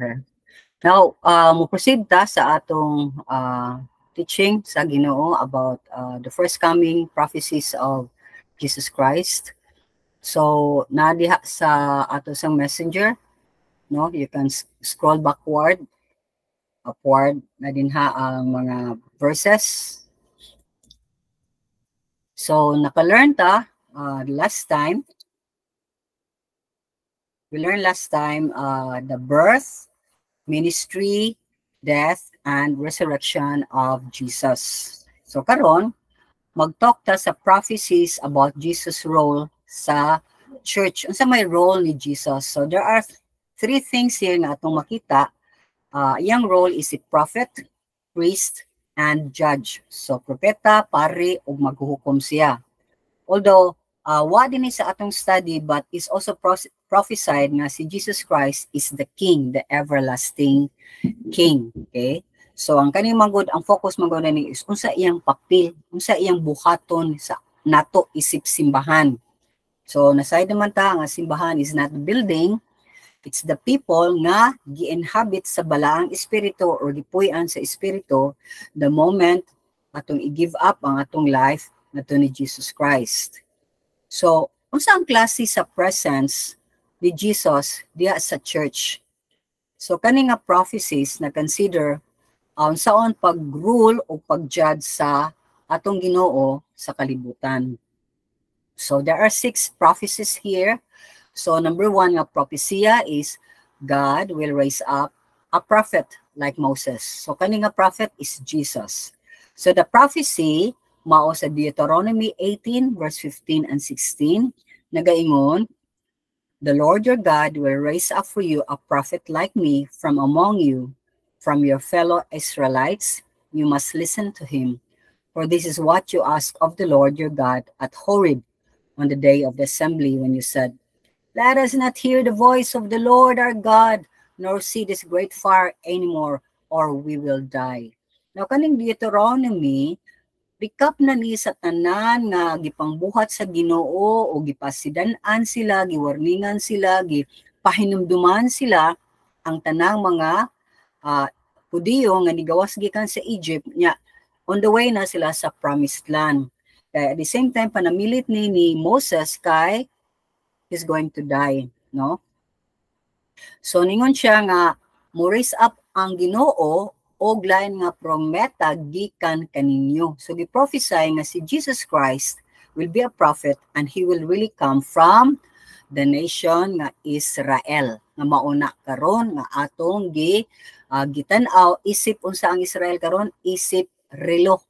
Okay. Now, mo proceed ta sa atong teaching sa Ginoo about the first coming prophecies of Jesus Christ. So, nadiha sa ato sang messenger, no? You can scroll backward, upward na dinha ang mga verses. So, naka-learn ta last time. We learned last time the birth, ministry, death, and resurrection of Jesus. So karon mag-talk ta sa prophecies about Jesus' role sa church. Unsa may role ni Jesus? So there are three things here na atong makita. Iyang role is a prophet, priest, and judge. So propeta, pare, ug maghuhukom siya. Although wa din sa atong study but is also prophesied nga si Jesus Christ is the King, the everlasting King. Okay? So ang kaning manggod, ang focus manggod ni is unsa iyang papel, unsa iyang buhaton sa nato isip simbahan. So nasayod naman ta nga simbahan is not the building, it's the people nga gi-inhabit sa balaang espiritu or gipuy-an sa espiritu the moment atong i-give up ang atong life nato ni Jesus Christ. So unsa ang klase sa presence ni Jesus diha sa church? So kani nga prophecies na consider unsaon pag-rule o pag-judge sa atong Ginoo sa kalibutan. So there are 6 prophecies here. So number 1 nga prophecia is God will raise up a prophet like Moses. So kani nga prophet is Jesus. So the prophecy mao sa Deuteronomy 18 verse 15 and 16 nagaingon, the Lord your God will raise up for you a prophet like me from among you, from your fellow Israelites. You must listen to him. For this is what you ask of the Lord your God at Horeb on the day of the assembly when you said, let us not hear the voice of the Lord our God, nor see this great fire anymore, or we will die. Now, kaning Deuteronomy, pick up na ni sa tanan nga gipangbuhat sa Ginoo o gipasidan-an sila, giwarningan sila, gipahinumduman sila ang tanang mga Hudiyo nga nigawas gikan sa Egypt nya on the way na sila sa promised land. At the same time panamilit ni Moses kay he's going to die, no? So ningon siya nga mo raise up ang Ginoo og lain nga prometa gikan kaninyo. So gi-prophesy nga si Jesus Christ will be a prophet and he will really come from the nation nga Israel. Nga mauna karon nga atong gitan-aw isip unsa ang Israel karon, isip relo.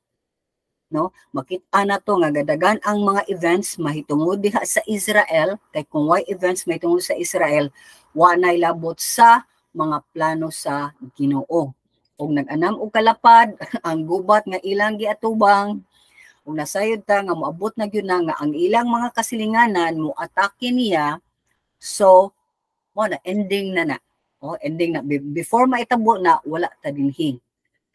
No? Makita na to nga gadagan ang mga events mahitungod diha sa Israel, kay kung why events mahitungod sa Israel, wa nay labot sa mga plano sa Ginoo. Ug nag-anam og kalapad ang gubat nga ilang giatubang ug nasayod ta nga moabot na gyud na nga ang ilang mga kasilinganan mo atake niya. So mo na ending na. Ending na before maitabo na wala ta dinhi.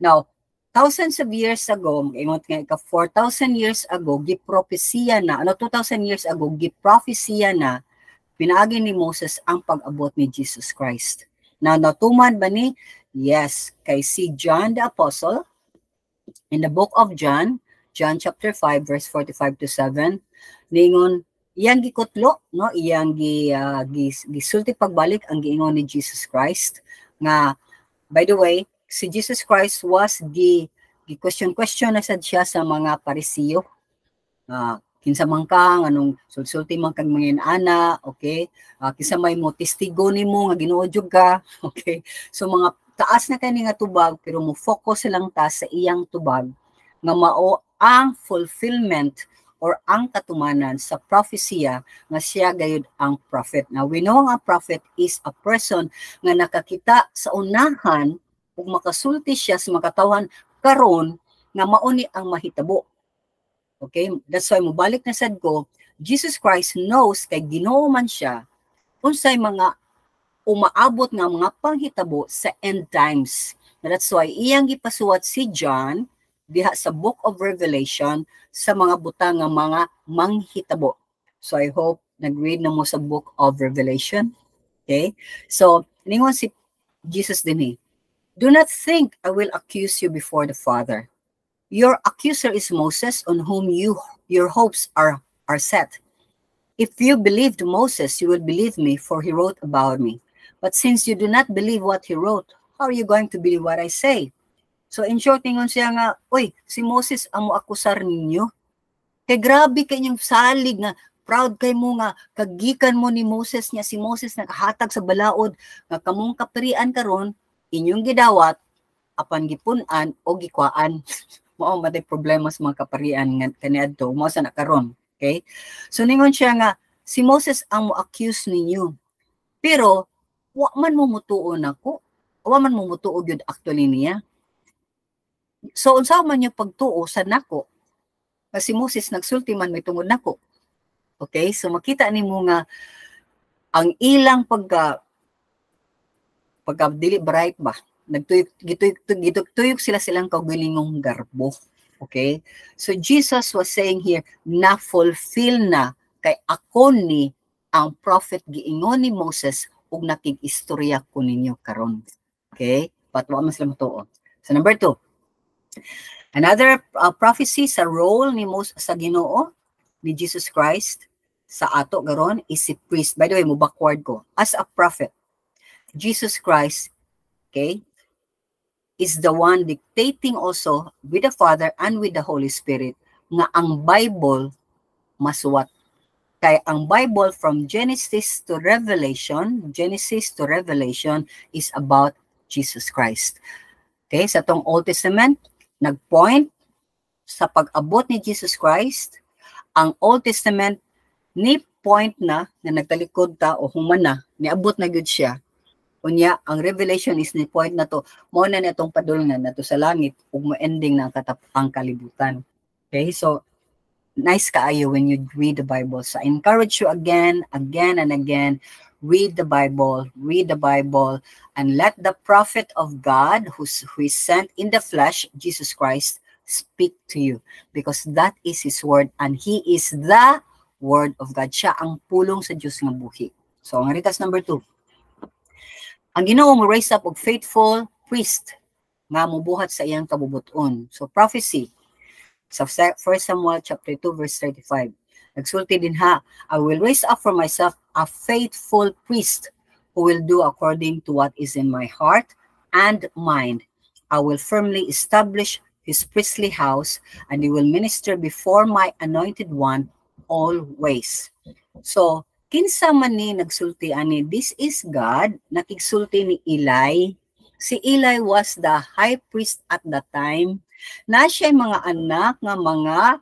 Now thousands of years ago, ingon nga 4,000 years ago gipropesiya na, 2,000 years ago gipropesiya na pinaagi ni Moses ang pag-abot ni Jesus Christ. Now natuman ba ni? Yes, kay si John the Apostle, in the book of John, John chapter 5, verse 45 to 7, ningon, iyang gikutlo, no? Iyang gisulti pagbalik ang giingon ni Jesus Christ, nga, by the way, si Jesus Christ was gi-question na sad siya sa mga Parisiyo. Kinsa man ka, anong sulti man kang mga ana, okay? Kinsa may mo testigo nimo nga Ginoo jud ka, okay? So mga taas na kani nga tubag pero mo focus lang ta sa iyang tubag nga mao ang fulfillment or ang katumanan sa prophecia nga siya gayud ang prophet. Now we know nga prophet is a person nga nakakita sa unahan ug makasulti siya sa makatawan karon nga mao ni ang mahitabo. Okay, that's why mobalik na sad ko, Jesus Christ knows kay Ginoo man siya unsay mga umaabot nga mga panghitabo sa end times. That's why iyang gipasuwat si John diha sa Book of Revelation sa mga butang nga mga manghitabo. So I hope nag-read na mo sa Book of Revelation. Okay? So, ningon si Jesus dinhi, do not think I will accuse you before the Father. Your accuser is Moses, on whom your hopes are set. If you believed Moses, you will believe me, for he wrote about me. But since you do not believe what he wrote, how are you going to believe what I say? So in short, ningon siya nga, oy, si Moses ang moakusar ninyo. Kay grabe kay inyong salig nga, proud kay mo nga, kagikan mo ni Moses niya, si Moses nakahatag sa balaod, nga kamong kaparian karon inyong gidawat, apan gipunan o gikwaan. Mao matay problema sa mga kaparian nga kaniadto, mao sa nakaron. Okay? So ningon siya nga, si Moses ang mo-accuse ninyo. Pero, wa man mo mutuo nako, wa man mo mutuo gyud actually niya. So, unsa man yung pagtuo sa nako, kasi Moses nagsulti man may tungod nako. Okay? So, makita nimo nga, ang ilang pagka-dili bright ba, gituyok sila silang kaugalingong garbo. Okay? So, Jesus was saying here, na-fulfill na kay ako ni ang prophet giingon ni Moses ug nakig-istorya ko ninyo karon. Okay? Patwa mas lang to. So, number 2. Another prophecy sa role ni Moses sa Ginoo ni Jesus Christ sa ato garon is si priest. By the way, mo backward ko. As a prophet, Jesus Christ, okay, is the one dictating also with the Father and with the Holy Spirit nga ang Bible masuwat. Kay ang Bible from Genesis to Revelation is about Jesus Christ. Okay, sa tong Old Testament, nag-point sa pag-abot ni Jesus Christ. Ang Old Testament ni point na nagtalikod ta o humana, niabot na gyud siya. Unya, ang Revelation is ni point na to, mo na itong padulngan na to sa langit, ug mo-ending na ang kalibutan. Okay, so, nice kaayo when you read the Bible. So, I encourage you again and again, read the Bible, and let the prophet of God, who is sent in the flesh, Jesus Christ, speak to you. Because that is His word, and He is the word of God. Siya ang pulong sa Diyos nga buhi. So, ang ritas number 2. Ang Ginoo mo raise up og faithful priest nga mubuhat sa iyang kabubuton. So prophecy sa 1 Samuel chapter 2 verse 35. Nagsulti din ha, I will raise up for myself a faithful priest who will do according to what is in my heart and mind. I will firmly establish his priestly house, and he will minister before my anointed one always. So kinsa man ni nagsulti ani, this is God, nakigsulti ni Eli. Si Eli was the high priest at that time. Na siya mga anak nga mga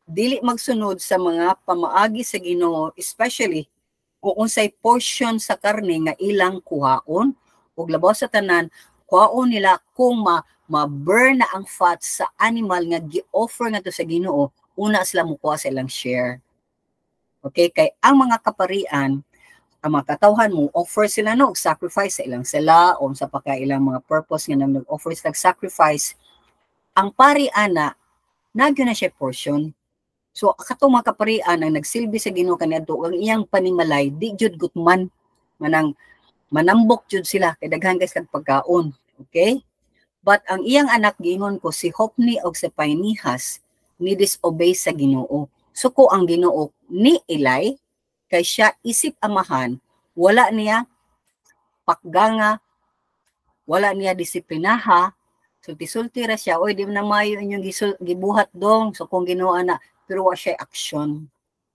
dili magsunod sa mga pamaagi sa Ginoo, especially kung unsay portion sa karne nga ilang kuhaon, ug labaw sa tanan, kuhaon nila kung ma-burn na ang fat sa animal nga gi-offer nga to sa Ginoo, una sila mukuha sa ilang share. Okay, kay ang mga kaparian, ang mga katawhan mo, offer sila no, sacrifice sa ilang sala, o sa ilang mga purpose nga nag-offer sila sacrifice. Ang pariana, nagyo na siya portion. So, katong mga kaparian ang nagsilbi sa Ginoo kaniadto, ang iyang panimalay, di jud gutman, manambok jud sila, kay daghan guys kag pagkaon. Okay? But ang iyang anak, giingon ko, si Hopni o si Pinehas, ni disobey sa Ginoo. Suko ang Ginoo ni Eli, kay siya isip amahan, wala niya pakganga, wala niya disiplinaha, sulti-sulti ra siya, oy di na mayo inyong gibuhat dong, so kung Ginoo na, pero wa siya action.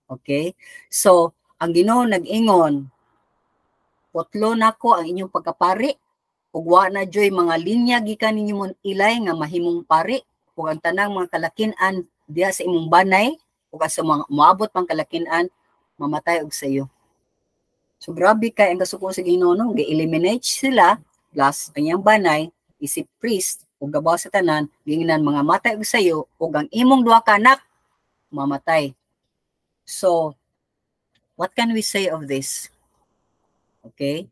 Okay? So, ang Ginoo nag-ingon, putlo nako ang inyong pagkapari, ug wa na joy mga linya gikan ninyo mon Eli nga mahimong pari, ug ang tanang mga kalakin-an diha sa imong banay, ug sa mga moabot pang kalakin-an, mamatay og sayo. So grabe kay ang kasuko sa Ginoo no, gi-eliminate sila, plus ang iyang banay, isip priest, ug gabaw sa tanan, ginginan mga matay og sayo, ug ang imong duha ka anak, mamatay. So, what can we say of this? Okay?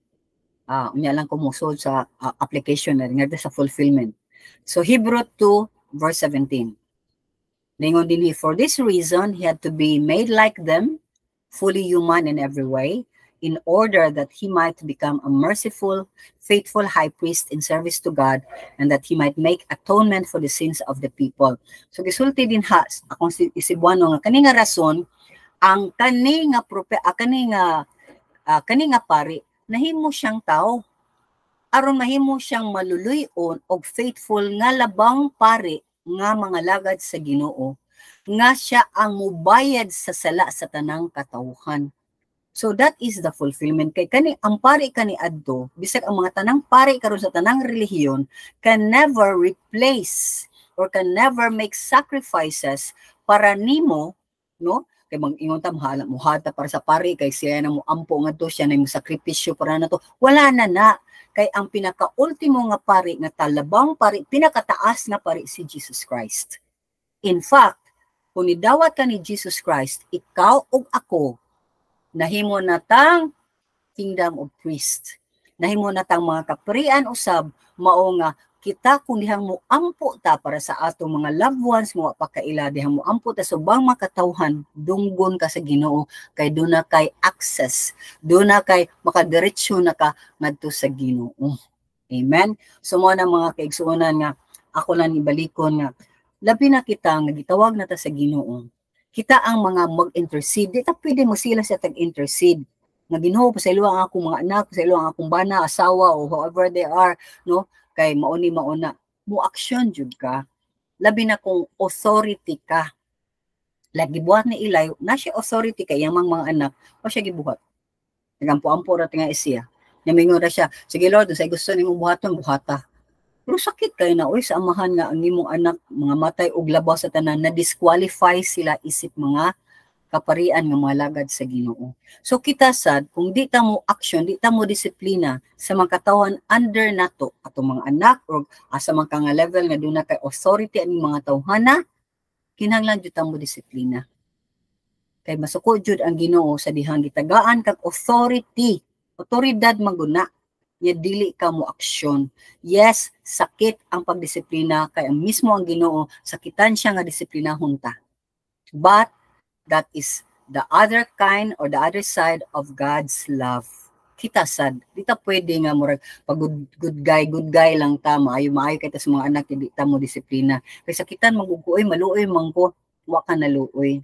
Unya lang kumusod sa application na nga sa fulfillment. So, Hebrew 2, verse 17. Ningon din he, for this reason, he had to be made like them, fully human in every way, in order that he might become a merciful, faithful high priest in service to God, and that he might make atonement for the sins of the people. So gisulti din ha akong isibuano nga kani nga rason ang kani nga pari nahimo siyang tao aron mahimo siyang maluluyon og faithful nga labang pari nga mga lagad sa Ginoo nga siya ang mubayad sa sala sa tanang katawhan. So that is the fulfillment. Kay kani ang pari kani adto, bisag ang mga tanang pari karon sa tanang relihiyon can never replace or can never make sacrifices para nimo, no? Kay mag-ingon ta muhata para sa pari kay siya na mo ampo ngadto siya na mo sakripisyo para nato. Wala na. Kay ang pinaka-ultimo nga pari nga talabang pari, pinakataas nga pari si Jesus Christ. In fact, kung nidawat ka ni Jesus Christ, ikaw ug ako nahimo natang kingdom of priest. Nahimo natang mga kaparian usab mao nga kita kung dihang mo ampo ta para sa atong mga loved ones mo pakaila dihang mo ampo ta subang makatawhan dunggon ka sa Ginoo kay duna kay access, duna kay makadiretso na ka ngadto sa Ginoo. Amen. So mo na mga kaigsuonan nga ako lang ibalikon nga labi na kita nga gitawag na ta sa Ginoo. Kita ang mga mag-intercede, di ta pwede mo sila sa tag-intercede. Nga Ginoo, pasaylo ang akong mga anak, pasaylo ang akong bana, asawa, o however they are, no? Kay mauna, mo action jud ka. Labi na kung authority ka. Lagi buhat ni Eli, na siya authority kay yamang mga anak, o siya gibuhat. Nagampo-ampo ra nga isiya. Namingon ra siya, sige Lord, say gusto nimo buhaton, buhata. Pero sakit kayo na, oy, sa amahan nga ang imong anak, mga matay og labaw sa tanan, na disqualify sila isip mga kaparian nga mga lagad sa Ginoo. So kita sad, kung di ta mo action, di ta mo disiplina sa mga katawan under nato, atong mga anak, o sa mga nga level nga doon na kay authority ang mga tawhana, kinahanglan jud ta mo disiplina. Kay masuko jud ang Ginoo sa dihang gitagaan kag authority, otoridad maguna. Nga dili ka mo aksyon. Yes, sakit ang pagdisiplina kay ang mismo ang Ginoo sakitan siya nga disiplinahon ta. But that is the other kind or the other side of God's love. Kita sad, di ta pwede nga murag pag good guy lang ta, maayo kay ta sa mga anak di ta mo disiplina. Kay sakitan maguguoy, maluoy man ko, wa ka naluoy.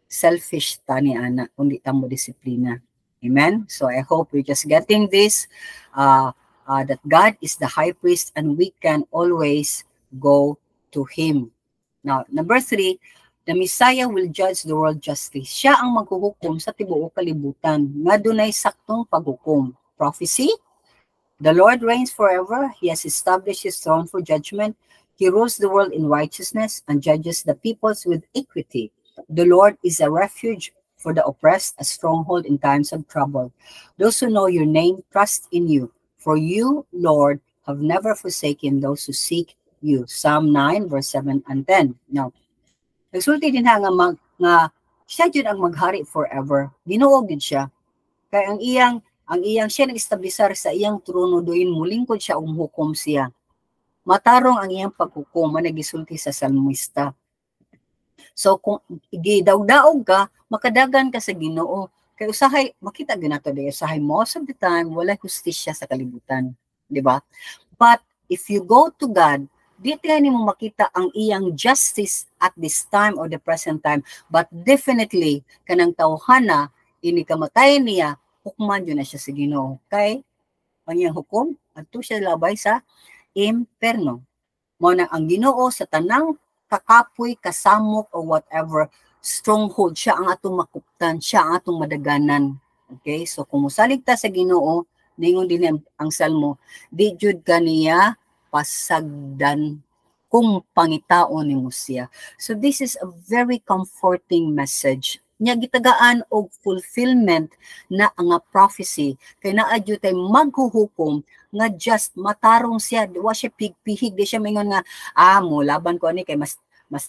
Selfish ta ni ana kung di ta mo disiplina. Amen. So I hope we're just getting this, that God is the high priest and we can always go to Him. Now, number 3, the Messiah will judge the world justly. Siya ang maghuhukom sa tibuok kalibutan. Nga dunay saktong paghukom. Prophecy, the Lord reigns forever. He has established His throne for judgment. He rules the world in righteousness and judges the peoples with equity. The Lord is a refuge for the oppressed, a stronghold in times of trouble. Those who know your name trust in you. For you, Lord, have never forsaken those who seek you. Psalm 9, verse 7 and 10. Now, nagsulti din nga siya jud ang maghari forever. Ginoo gid siya. Kay ang iyang siya nag-establisar sa iyang trono doin mulingkod siya hukom siya. Matarong ang iyang paghukom nagisulti sa salmista. So kung gidawdaog ka, makadagan ka sa Ginoo. Kay usahay makita ginato di usahay most of the time wala hustisya sa kalibutan, di ba? But if you go to God, di nimo makita ang iyang justice at this time or the present time, but definitely kanang tawhana ini kamatayan niya, hukman yun na siya sa Ginoo. Kay ang iyang hukom adto siya labay sa imperno. Mao na ang Ginoo sa tanang kakapoy, kasamok, or whatever, stronghold, siya ang atong makuptan, siya ang atong madaganan. Okay? So, kung musalig ta sa Ginoo, ningon din ang salmo, di jud kaniya pasagdan kung pangitaon ni siya. So, this is a very comforting message. Nya gitagaan og fulfillment na ang prophecy kay naa jud tay maghuhukom nga just matarong siya, wa siya pigpihig, di siya mingon nga mo laban ko ani kay mas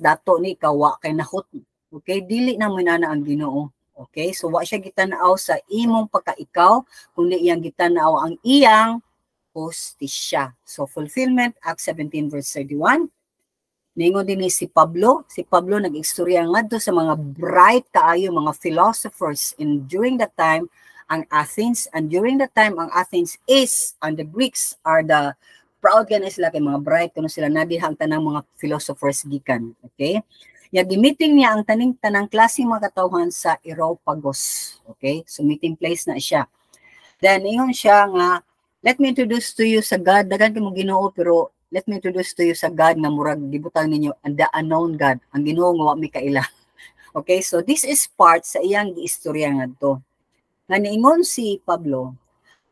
dato ni kawa kay nahot. Okay, dili na mo na ang Ginoo. Okay, so wa siya gitanaw sa imong pagkaikaw kundi iyang gitanaw ang iyang hustisya. So fulfillment, Acts 17 verse 31. Ningon din si Pablo nag-istorya ngadto sa mga bright kaayo mga philosophers in during that time ang Athens, and during that time ang Athens is, and the Greeks are the proud ka na sila kay mga bright kuno sila nadihang tanang mga philosophers gikan. Okay? Ya gimiting niya ang tanang klaseng mga katawhan sa Areopagus. Okay? So meeting place na siya. Then ingon siya nga, let me introduce to you sa God. Dagan kay mo Ginoo pero let me introduce to you sa God nga murag gibutang ninyo the unknown God. Ang Ginoo nga wa mi kaila. Okay? So this is part sa iyang giistorya ngadto. Nga niingon si Pablo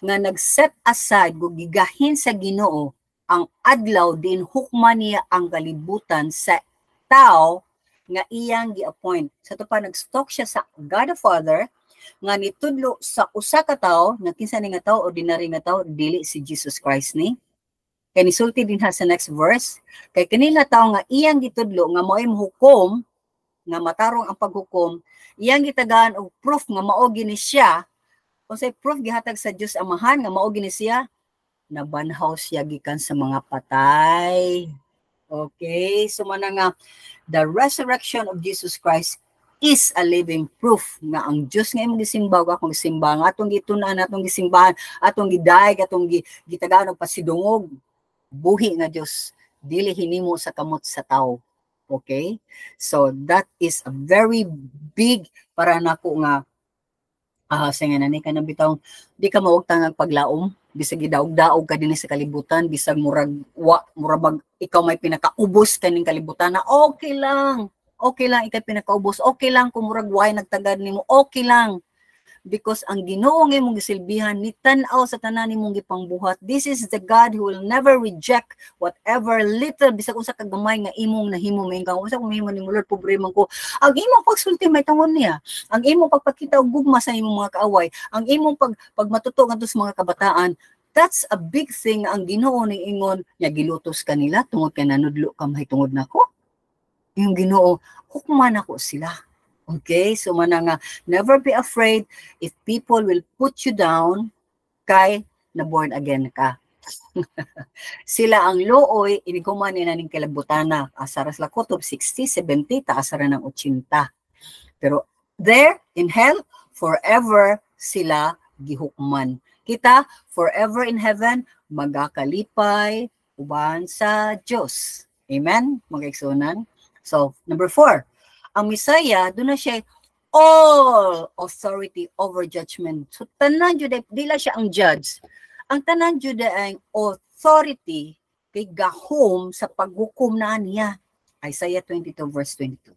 nga nag-set aside gigahin sa Ginoo ang adlaw din hukman niya ang kalibutan sa tao nga iyang gi-appoint. Sa to pa nag-stalk siya sa God the Father nga nitudlo sa usa ka tawo nga kinsa ni nga tawo ordinary nga tawo dili si Jesus Christ ni. Kay nisulti din ha sa next verse kay kanila tawo nga iyang gitudlo nga mao'y hukom nga matarong ang paghukom iyang gitagaan og proof nga mao gini siya. Unsay proof gihatag sa Dios Amahan nga mao gini siya? Nabanhaw siya gikan sa mga patay. Okay, so man nga the resurrection of Jesus Christ is a living proof nga ang Dios nga imong gisimba ug akong gisimba nga atong gitun-an, atong gisimbahan, atong gidaig, atong gitagaan og pasidungog buhi nga Dios dili hinimo sa kamot sa tao. Okay? So that is a very big para nako nga sige na ni ka na bitaw di ka maugtang ang paglaom bisag gidaog-daog ka dinhi sa kalibutan bisag murag ikaw may pinakaubos kaning kalibutan na okay lang ikay pinakaubos okay lang kung murag way nagtagad nimo okay lang because ang Ginoo nga imong gisilbihan ni tan-aw sa tanan nimong gipangbuhat. This is the God who will never reject whatever little bisag usa ka gamay nga imong nahimo mingkaw usa kung mahimo nimo Lord pobre man ko ang imong pagsulti may tungod niya ang imong pagpakita og gugma sa imong mga kaaway ang imong pagmatuto ngadto sa mga kabataan. That's a big thing ang Ginoo ni ingon nya gilutos kanila tungod kay nanudlo ka mahitungod nako yung Ginoo hukman ako sila. Okay, so nga never be afraid if people will put you down kay na born again ka. Sila ang looy iniguman nila ning kalabutana asara sa kutob 60, 70 taasara ng 80. Pero there in hell forever sila gihukman. Kita forever in heaven magakalipay uban sa Dios. Amen, mga igsunan. So number 4, ang Messiah, doon na siya all authority over judgment. So, tanan jud dila siya ang judge. Ang tanan jud ang authority kay gahom sa paghukom na niya. Isaiah 22 verse 22.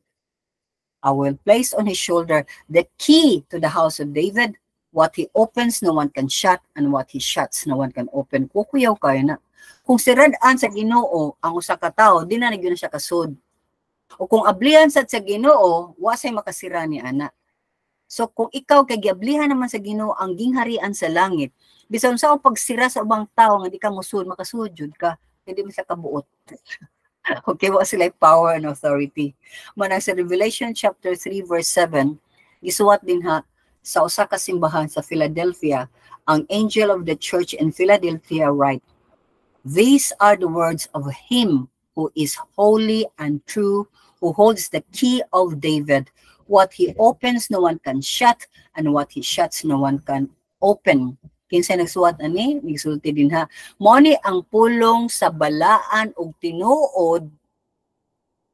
I will place on his shoulder the key to the house of David. What he opens, no one can shut, and what he shuts, no one can open. Kukuyaw kayo na. Kung sirad-an sa Ginoo ang usa ka tawo, di na nagyon siya kasud. O kung ablihan sa Ginoo, wa say makasira ni ana. So kung ikaw kay giablihan naman sa Ginoo ang gingharian sa langit, bisan sa pagsira sa ubang tawo nga di ka musud, makasujud ka, hindi mo sa kabuot. Okay, wa sila power and authority. Manang sa Revelation chapter 3 verse 7, gisuwat din ha sa usa ka simbahan sa Philadelphia, ang angel of the church in Philadelphia write, "These are the words of him who is holy and true, who holds the key of David. What he opens, no one can shut, and what he shuts, no one can open." Kinsa nagsuwat ani, nigsulti din ha. Mao ni ang pulong sa balaan ug tinuod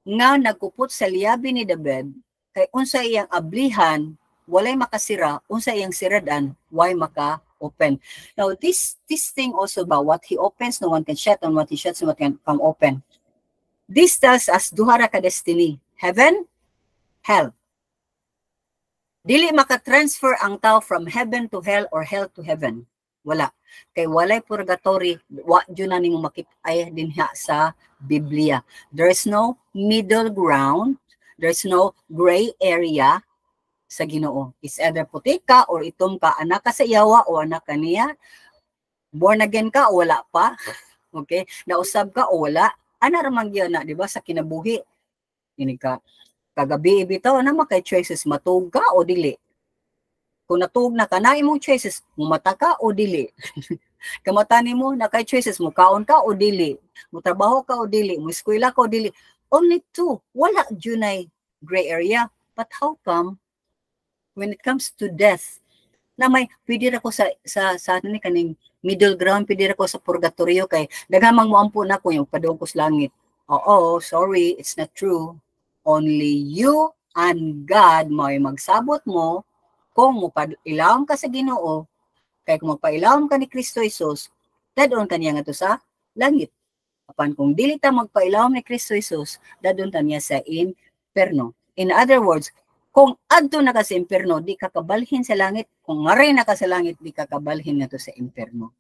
nga nagkupot sa liyabi ni David, kay unsa iyang ablihan, walay makasira, unsa iyang siradan, way maka-open. Now, this thing also about what he opens, no one can shut, and what he shuts, no one can come open. This tells us duha ra ka destiny, heaven, hell. Dili maka-transfer ang tao from heaven to hell or hell to heaven. Wala. Kay walay purgatory, wa jud na nimo makit-ay dinha sa Biblia. There's no middle ground, there's no gray area sa Ginoo. It's either puti ka or itom ka, anak ka sa iyawa o anak ka niya, born again ka o wala pa. Okay? Nausab ka o wala. Ana ra man gyud na, di ba, sa kinabuhi. Ini ka kagabi bitaw na makay choices, matug ka o dili. Kung natug na ka na imong choices, mumata ka o dili. Kamata nimo na kay choices, mo kaon ka o dili, mo trabaho ka o dili, mo eskwela ka o dili. Only two. Wala junay gray area. But how come when it comes to death, Na may pwede ra ko sa ano ni kaning middle ground, pwede ra ko sa purgatorio kay daghamang mo ampo na ko yung padung ko sa langit. Oo, sorry, it's not true. Only you and God mo magsabot mo kung ilawom ka sa Ginoo, kay kung magpailawom ka ni Kristo Jesus, dadon ka niya nga to sa langit. Apan kung dili ta magpailawom ni Kristo Jesus, dadon ta niya sa imperno. In other words, kung adto na ka sa imperno, di ka kabalhin sa langit. Kung ngaray na ka sa langit, di ka kabalhin na to sa imperno.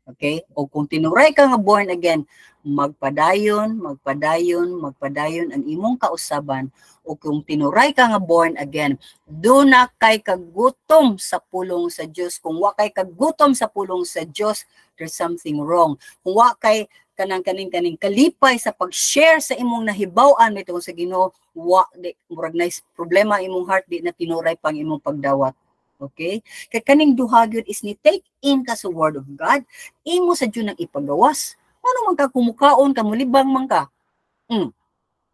Okay? O kung tinuray ka nga born again, magpadayon ang imong kausaban. O kung tinuray ka nga born again, do na kay kagutom sa pulong sa Dios. Kung wa kay kagutom sa pulong sa Dios, there's something wrong. Kung wa kay kaning kalipay sa pag-share sa imong nahibaw-an nitong sa Ginoo, wa di murag nice problema imong heart, di na tinuray pang imong pagdawat. Okay? Kay kaning duha gyud is ni take in ka sa word of God, imo sa Diyo nang ipagawas. Ano man ka kumukaon ka, mulibang man ka.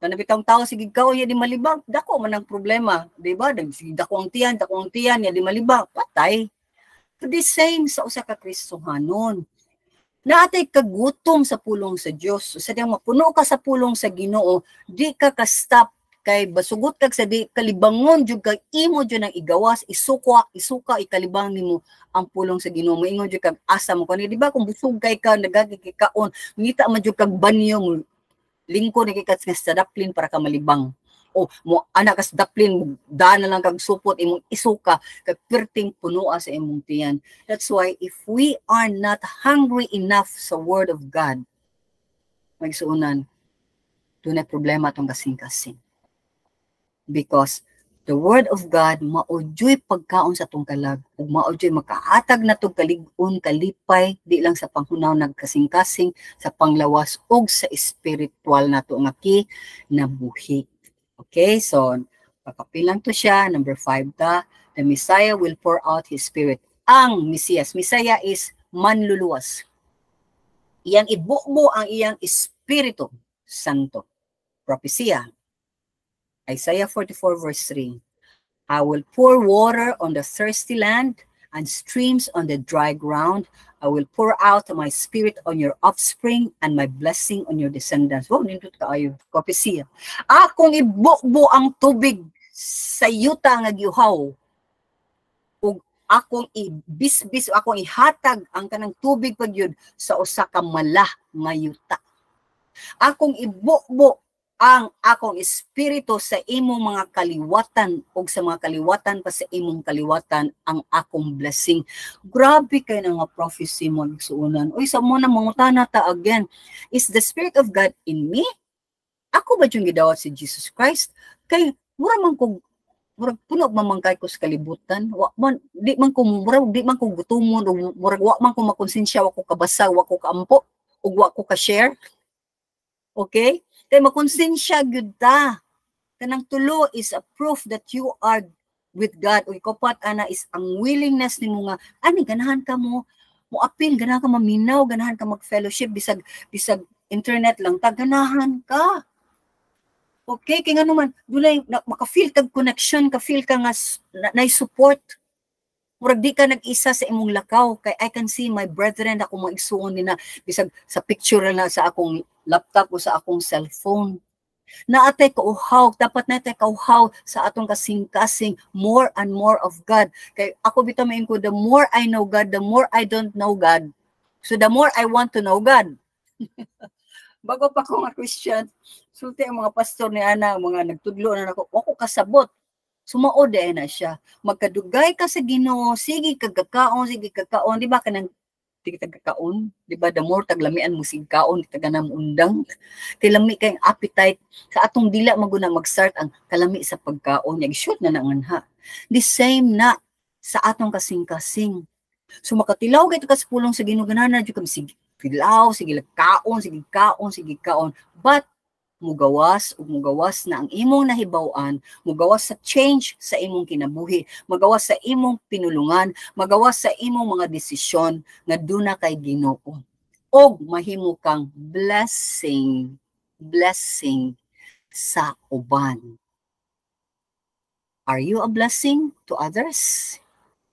Kanabitang tao sige kaon ya di malibang, dako man ang problema, di ba? Dako ang tiyan, ya di malibang, patay. To the same sa usa ka Kristohanon. Naatay kagutom sa pulong sa Dios. Sa diyang mapuno ka sa pulong sa Ginoo, di ka ka-stop kay basugot kag sa di kalibangon jud kag imo jud nang igawas, isuka ikalibang nimo ang pulong sa Ginoo. Moingon jud kag asa mo kani, di ba kung busog kay ka nagagikaon, ngita man jud kag banyo mo lingko ni kay sa daplin para ka malibang. O mo anak kas daplin daan na lang kag supot imong isuka kag perting punoa sa imong tiyan. That's why if we are not hungry enough sa word of God, magsuunan dunay problema tong kasing-kasing. Because the word of God maudyoy pagkaon sa tong kalag ug maudyoy makahatag na tong kalig-on kalipay di lang sa panghunaw nagkasing-kasing sa panglawas ug sa espiritual nato nga kinabuhi. Okay, so pakapilang to siya. Number 5 ta, the Messiah will pour out His Spirit. Ang Messiah is manluluwas. Iyang ibubo ang iyang Espiritu Santo. Propesya. Isaiah 44 verse 3. I will pour water on the thirsty land and streams on the dry ground. I will pour out my spirit on your offspring and my blessing on your descendants. Wow, nindot kaayo. Propesya. Akong ibubo ang tubig sa yuta nga giuhaw. Ug akong ibisbis, akong ihatag ang kanang tubig pagyud sa usa ka malah nga yuta. Akong ibubo ang akong espiritu sa imong mga kaliwatan ug sa mga kaliwatan pa sa imong kaliwatan ang akong blessing. Grabe kay na nga prophecy mo nagsuunan. Uy, sa mo na mangutana ta again, is the Spirit of God in me? Ako ba yung gidawat si Jesus Christ? Kay mura man ko puno mamangkay ko sa kalibutan. Di man ko gutumon, murag wa man ko makonsensya, wa ko kabasa, wa ko kaampo, ug wa ko ka-share. Okay? Kaya makonsensya gyud ta. Kanang tulo is a proof that you are with God. O ikapat ana is ang willingness nimo nga ani ganahan ka mo appeal, ganahan ka maminaw, ganahan ka mag-fellowship bisag internet lang ta, ganahan ka. Okay, kaya nga naman dunay maka-feel kag connection, ka-feel ka nga na support. Murag di ka nag-isa sa imong lakaw kay I can see my brethren ako maigsuon nina bisag sa picture na sa akong laptop o sa akong cellphone. Naatay kauhaw, dapat natay kauhaw sa atong kasing-kasing more and more of God. Kay ako bitaw main ko, the more I know God, the more I don't know God. So the more I want to know God. Bago pa ko nga Christian, sulti ang mga pastor ni ana, mga nagtudlo na ako kasabot. Sumaod na siya. Magkadugay ka sa Ginoo, sige kagkakaon, di ba kanang kagkakaon, di ba the more taglamian mo sig kaon taganam undang. Kay lami kay appetite sa atong dila maguna mag-start ang kalami sa pagkaon, shoot na nanganha. The same na sa atong kasing-kasing. So makatilaw kay ka sa pulong sa Ginoo ganahan jud kami sige tilaw, sige kaon. But mugawas na ang imong nahibaw-an, mugawas sa change sa imong kinabuhi, magawas sa imong pinulungan, magawas sa imong mga desisyon nga duna kay Ginoo. Og mahimo kang blessing sa uban. Are you a blessing to others?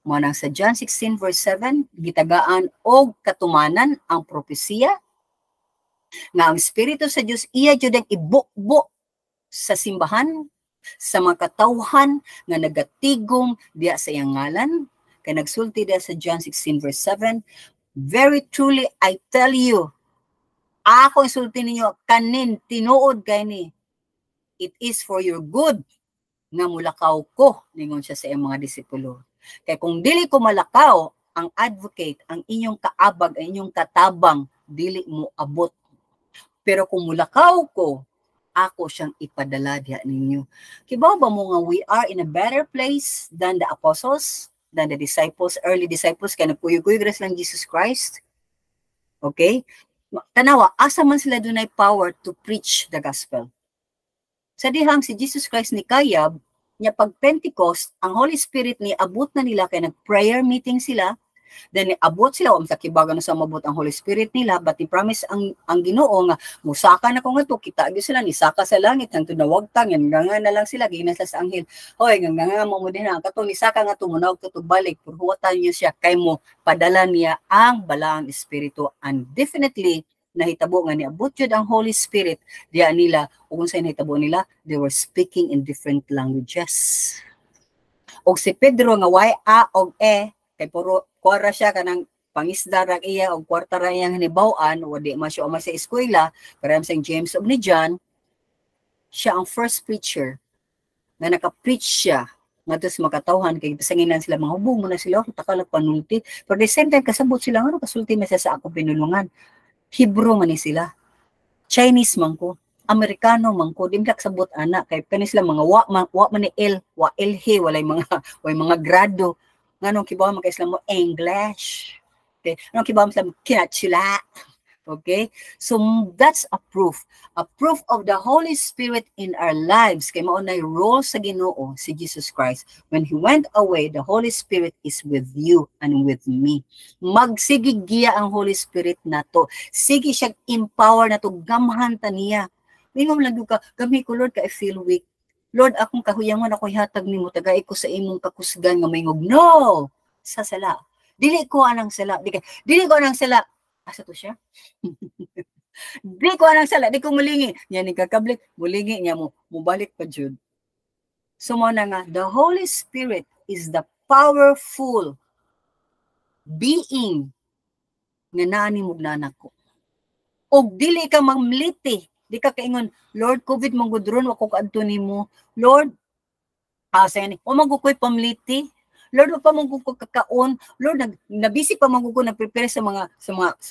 mo nang sa John 16 verse 7 gitagaan og katumanan ang propesiya nga ang Espiritu sa Dios iya jud ang ibukbo sa simbahan sa mga katawhan nga nagatigom diya sa iyang ngalan. Kay nagsulti diya sa John 16 verse 7, very truly I tell you, ako isulti ninyo kanin tinuod kay ni, it is for your good nga mulakaw ko, ningon siya sa iyang mga disipulo. Kay kung dili ko malakaw, ang advocate, ang inyong kaabag, ang inyong katabang, dili mo abot. Pero kung mulakaw ko, ako siyang ipadala diha ninyo. Kibaw ba mo nga we are in a better place than the apostles, than the disciples, early disciples, kaya nagkuyog-kuyog lang Jesus Christ? Okay? Tanawa, asa man sila dunay power to preach the gospel. Sa dihang si Jesus Christ ni kayab, niya pag Pentecost, ang Holy Spirit ni abot na nila kay nag-prayer meeting sila, then abot sila, sa kibaga na sa mabot ang Holy Spirit nila, but ni promise ang Ginoo nga, musaka na ko nga to, kita sila, nisaka sa langit, hangtod na wagtang, yan, nga na lang sila, ginasla sa anghel, hoy, nga mo din na, katong nisaka nga to, munawag to balik, purhuwatan niyo siya, kay mo, padala niya ang balaang Espiritu, and definitely, nahitabo nga niabot jud ang Holy Spirit diya nila, ug unsay nahitabo nila, they were speaking in different languages. Og si Pedro nga way a og e kay puro kuwara siya kanang pangisda ra iya og kwarta ra iyang hinibaw-an, wa di man siya sa eskwela, pero St. James ug ni John, siya ang first preacher na naka-preach siya ngadto sa makatawhan kay pasanginan sila, mga hubong mo na sila, takalag panulti, pero the same time kasabot sila nga kasulti na siya sa akong pinulungan. Hebrew man ni sila. Chinese man ko, Amerikano man ko, dimdak sabot ana kay kanis sila mga wa man ni wa he walay mga grado. Nganong kibaw man kay sila mo English. Okay? Nganong kibaw man sila kinachila. Okay? So that's a proof of the Holy Spirit in our lives. Kay mao nay role sa Ginoo si Jesus Christ. When he went away, the Holy Spirit is with you and with me. Magsigig giya ang Holy Spirit nato. Sige siya empower nato, gamhan ta niya. Mingon lang ka, gami ko Lord, ka I feel weak. Lord, akong kahuyangan ako ihatag nimo, tagay ko sa imong kakusgan nga mayngog. No! Sa sala. Dili ko anang sala. Dili ko anang sala. Asa to siya? Di ko anang sala, di ko mulingi. Yan ni kakablik, mulingi niya mo, mubalik pa jud. So mo na nga, the Holy Spirit is the powerful being nga naani mo nanak ko. Og dili ka mamliti, di ka kaingon, Lord, COVID mong gudron, wako kaadto nimo. Lord, sayang ni, o magukoy pamliti. Lord, pa mong ko kakaon. Lord, nabisi pa mong ko nagprepare sa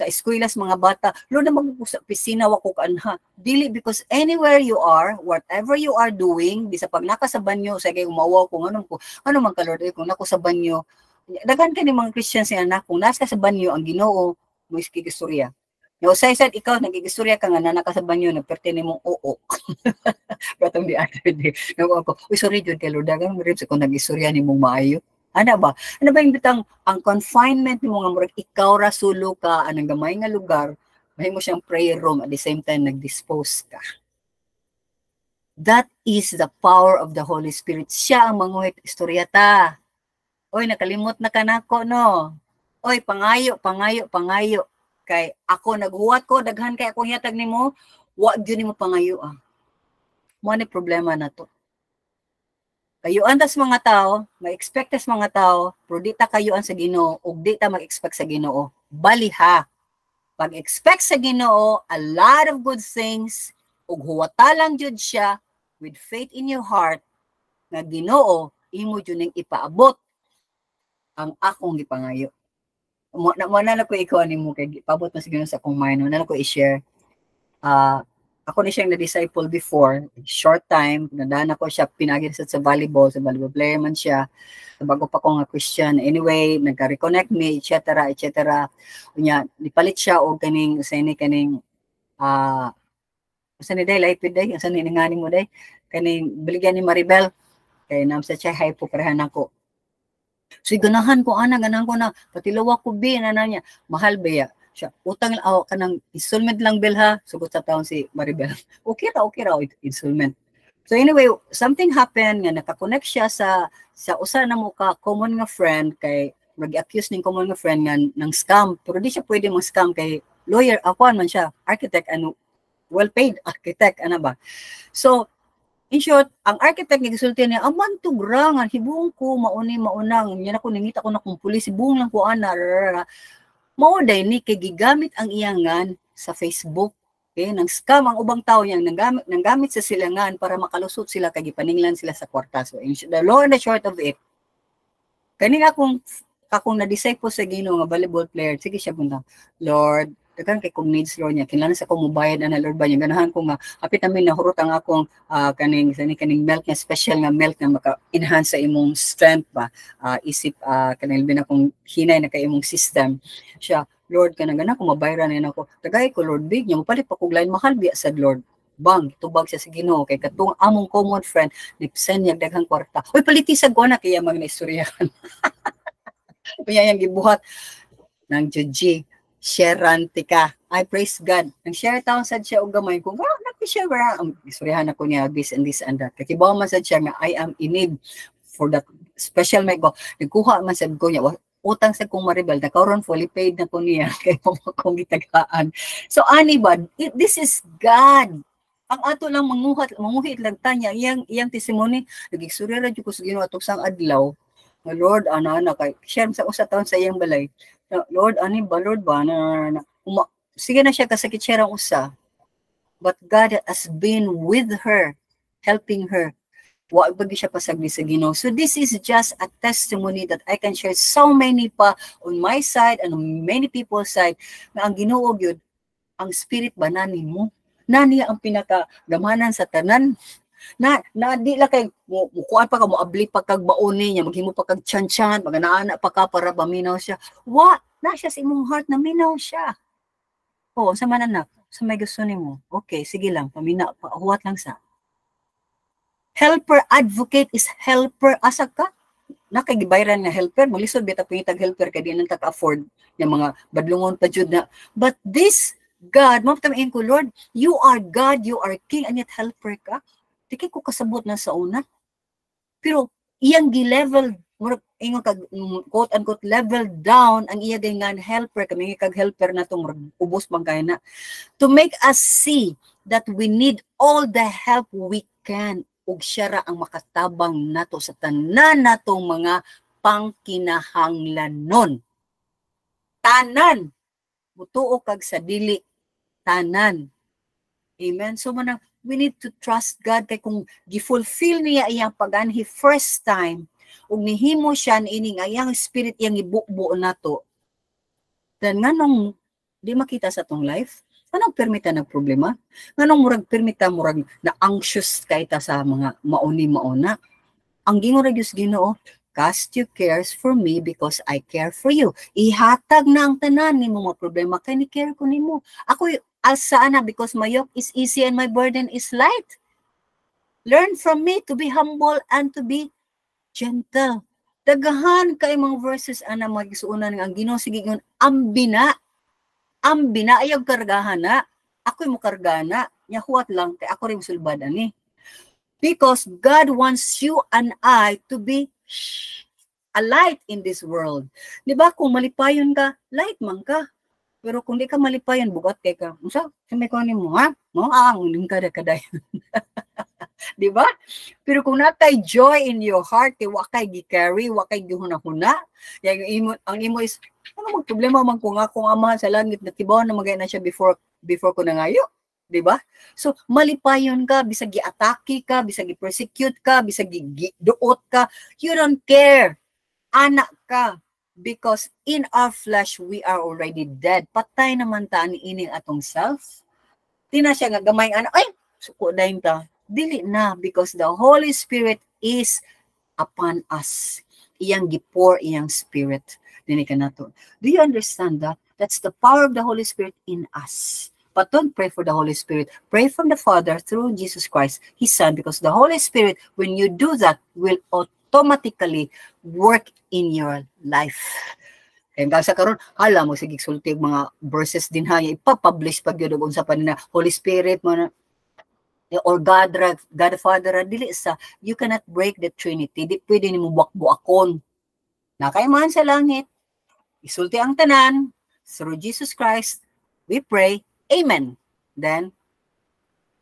eskwela, sa mga bata. Lord, na mong sa pisina, wako kaanha. Dili, because anywhere you are, whatever you are doing, di sa pag naka sa banyo, sa kay umawaw ko, ano man ka, Lord, kung nako sa banyo, dagan ka ni mga Christian siya na, kung nasa sa banyo, ang Ginoo, mo iskigistorya. No, sa ikaw, nagigistorya ka nga, nanaka sa banyo, nagperte ni mong oo. Katong di other day. Ako, uy, sorry, Jud, kay Lord, dagan mo rin sa kung nagistorya ni mong maayo. Ano ba? Ano ba yung bitang ang confinement ni mga murag ikaw ra sulo ka anang gamay nga lugar, may mo siyang prayer room at the same time nag-dispose ka. That is the power of the Holy Spirit. Siya ang manguhit istorya ta. Oy, nakalimot na kanako no. Oy, pangayo. Kay ako naghuwat ko, daghan kay ako hiatag nimo, wa gyud nimo pangayo ah. Mo ni problema na to. Kayuan tas mga tao, ma-expect tas mga tao, pero di ta kayuan sa Ginoo, ug di ta mag-expect sa Ginoo. Baliha. Pag-expect sa Ginoo, a lot of good things, ug huwata lang jud siya, with faith in your heart, nga Ginoo, imo jud ning ipaabot ang akong gipangayo. Mo na ko ikaw nimo kay paabot na sa Ginoo sa akong mind, na ko i-share. Ako ni siyang na-disciple before, short time, nadaan ako siya, pinagin sa volleyball player man siya, bago pa ko nga Christian. Anyway, nagka-reconnect me, etc. Unya, nipalit siya o kaning, kaning, usan ni day, laipid day, usan ni ngani mo day, kaning, biligyan ni Maribel, kay nam sa siya, hay po, parehan ako. So, ganahan ko na, patilawa ko na niya, mahal ba ya? Siya, utang ka ng installment lang, Bel ha, sugot sa taon si Maribel. Okay ra, installment. So anyway, something happened nga nakakonect siya sa usa na mo ka common nga friend kay mag-accuse ning common nga friend nga ng scam, pero di siya pwede mag-scam kay lawyer, ako man siya, architect, ano, well-paid architect, ano ba. So, in short, ang architect nga gisulti niya, aman to grangan, hibuong ko, maunang, yan ako, nangita ko na kung pulis, hibuong lang ko, mauday ni, kay gigamit ang iyangan sa Facebook, okay, nang scam ang ubang tao niya, nanggamit sa silangan para makalusot sila, kay gipaninglan sila sa kwarta. So, the long and the short of it, kaning akong na-decide po sa Ginoo nga volleyball player, sige siya punta, Lord, daghan kay kong needs Lord niya, kinahanglan sa akong mubayad na Lord ba niya, ganahan ko nga, hapit namin nahurot ang akong kaning milk nga, special nga milk nga maka-enhance sa imong strength ba, isip, kaning bin akong hinay na kay imong system, siya, Lord, kanang ko mabayaran na ako, tagay ko Lord, big niya, mapalit pa kong lain, mahal biya sad Lord, bang, tubag siya sa Ginoo kay katong among common friend, nipsen niya daghang kwarta, uy, palitisag ko na, kaya mga naistoryahan. Kaya yung gibuhat ng Juji, Sharon Tika. I praise God. Nang share taon sad siya og gamay ko. Nag-share ang istoryahan ako niya this and that. Kakibaw man sad siya nga I am in need for that special mic ko. Nagkuha man sad ko niya utang sa kong maribel na karon fully paid na ko niya kay kung gitagaan. So ani ba, this is God. Ang ato lang manguhit lang tanya iyang testimony nagigstorya ra jud ko sa Ginoo atong sang adlaw. Lord, ana kay share sa usa taon sa iyang balay. Lord, ani ba, Lord ba, sige na siya kasakit siya ang usa. But God has been with her, helping her. Wa bagi siya pasagdi sa Ginoo. So this is just a testimony that I can share so many pa on my side and on many people's side na ang Ginoo gyud, ang spirit ba nani mo? Nani ang pinakagamanan sa tanan? Na di la kay mukuan pa ka mo abli pa kag baoni niya maghimo pa kag tiyan maganaana pa ka para baminaw siya na siya sa imong heart na minaw siya sa mananak sa may gusto nimo okay sige lang pamina pahuwat lang sa helper advocate is helper asa ka na kay gibayran nga helper malisod bita pangitag helper kay di nang taka-afford yung mga badlungon pa jud na but this God mapatamain ko Lord you are God you are King and yet helper ka. Di ko kasabot na sa una. Pero iyang gi-level, ingon kag quote-unquote level down ang iya ganyan helper, kami kag helper na itong ubos bang kaya na. To make us see that we need all the help we can. Ug siya ra ang makatabang nato sa tanan natong mga pangkinahanglanon. Tanan. Mutuo kag sa dili. Tanan. Amen. So we need to trust God kay kung gifulfill niya iyang paganhi first time ug nihimo siya ining iyang spirit iyang ibubuo nato then nganong di makita sa tong life anong permita ng problema nganong murag permita murag na anxious kay ta sa mga mauna ang gingon ra Dios Ginoo cast your cares for me because I care for you ihatag na ang tanan nimo mga problema kay ni care ko nimo ako asana because my yoke is easy and my burden is light. Learn from me to be humble and to be gentle. Dagahan kay mga verses ana magisuunan ang Ginoo sige ngon ambina ayaw kargahan na. Ako'y mo kargana nya huwat lang kay ako rin sulbad ani. Because God wants you and I to be a light in this world. Di ba kung malipayon ka, light man ka. Pero kung di ka malipayan, bugat kay ka. Musa, may kunin mo, ha? No? Nguling ka na di ba? Pero kung natay joy in your heart, wakay gi-carry, wakay gihuna-huna, ang imo is, ano magproblema man ko nga kung amahan sa langit, natibaw na magay na siya before ko nangayo. Di ba? So, malipayon ka, bisag gi-atake ka, bisag gi-persecute ka, bisag gi-duot ka, you don't care. Anak ka. Because in our flesh, we are already dead. Patay naman ta ni ining atong self. Di na siya nga gamay anak. Ay, suko dahin ta. Dili na because the Holy Spirit is upon us. Iyang gipor, iyang spirit. Dini ka nato. Do you understand that? That's the power of the Holy Spirit in us. But don't pray for the Holy Spirit. Pray from the Father through Jesus Christ, His Son. Because the Holy Spirit, when you do that, will automatically work in your life. Kaya hanggang sa karon, hala mo sige sulti mga verses din ha, ipapublish pag yun unsa pa na Holy Spirit mo na. or God the Father, dili sa, you cannot break the Trinity. Di pwede ni mo buak-buakon. Nakaiman sa langit, isulti ang tanan, through Jesus Christ, we pray, Amen. Then,